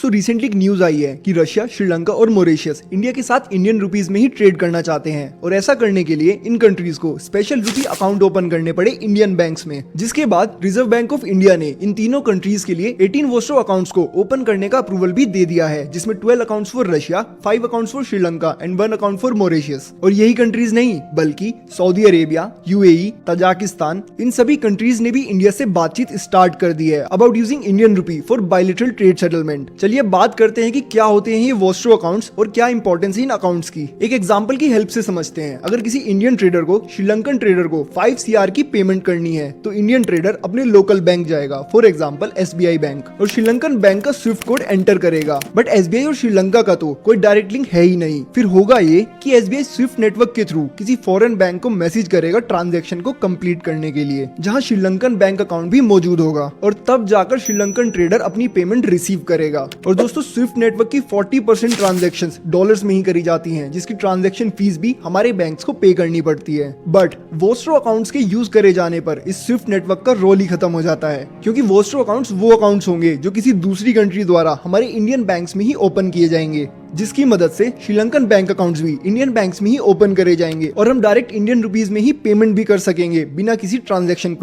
दोस्तों रिसेंटली एक न्यूज आई है कि रशिया, श्रीलंका और मॉरिशस इंडिया के साथ इंडियन रुपीस में ही ट्रेड करना चाहते हैं और ऐसा करने के लिए इन कंट्रीज को स्पेशल रुपी अकाउंट ओपन करने पड़े इंडियन बैंक्स में। जिसके बाद रिजर्व बैंक ऑफ इंडिया ने इन तीनों कंट्रीज के लिए 18 वोस्ट्रो अकाउंट्स को ओपन करने का अप्रूवल भी दे दिया है, जिसमें 12 accounts for Russia, 5 accounts for Sri Lanka and 1 account for Mauritius. और यही कंट्रीज नहीं बल्कि सऊदी अरेबिया, यूएई, तजाकिस्तान, इन सभी कंट्रीज ने भी इंडिया से बातचीत स्टार्ट कर दी है about using Indian rupee for bilateral trade settlement. चलिए बात करते हैं कि क्या होते हैं ये वोस्ट्रो अकाउंट्स और क्या इंपॉर्टेंस है इन अकाउंट्स की। एक एग्जांपल की हेल्प से समझते हैं। अगर किसी इंडियन ट्रेडर को श्रीलंकन ट्रेडर को 5 CR की पेमेंट करनी है तो इंडियन ट्रेडर अपने लोकल बैंक जाएगा, फॉर एग्जांपल SBI बैंक, और श्रीलंकन बैंक का स्विफ्ट कोड एंटर करेगा। बट SBI और श्रीलंका का तो कोई डायरेक्ट लिंक है ही नहीं। फिर होगा ये कि SBI स्विफ्ट नेटवर्क के थ्रू किसी फॉरेन बैंक को मैसेज करेगा ट्रांजैक्शन को कंप्लीट करने के लिए, जहां श्रीलंकन बैंक अकाउंट भी मौजूद होगा, और तब जाकर श्रीलंकन ट्रेडर अपनी पेमेंट रिसीव करेगा। और दोस्तों स्विफ्ट नेटवर्क की 40% ट्रांजैक्शंस डॉलर्स में ही करी जाती हैं, जिसकी ट्रांजैक्शन फीस भी हमारे बैंक्स को पे करनी पड़ती है। बट वोस्ट्रो अकाउंट्स के यूज करे जाने पर इस स्विफ्ट नेटवर्क का रोल ही खत्म हो जाता है, क्योंकि वोस्ट्रो अकाउंट्स वो अकाउंट्स होंगे जो किसी दूसरी कंट्री द्वारा हमारे इंडियन बैंक्स में ही ओपन किए जाएंगे, जिसकी मदद से श्रीलंकन बैंक अकाउंट्स भी इंडियन बैंक्स में ही ओपन करे जाएंगे और हम डायरेक्ट इंडियन रुपीस में ही पेमेंट भी कर सकेंगे बिना किसी ट्रांजैक्शन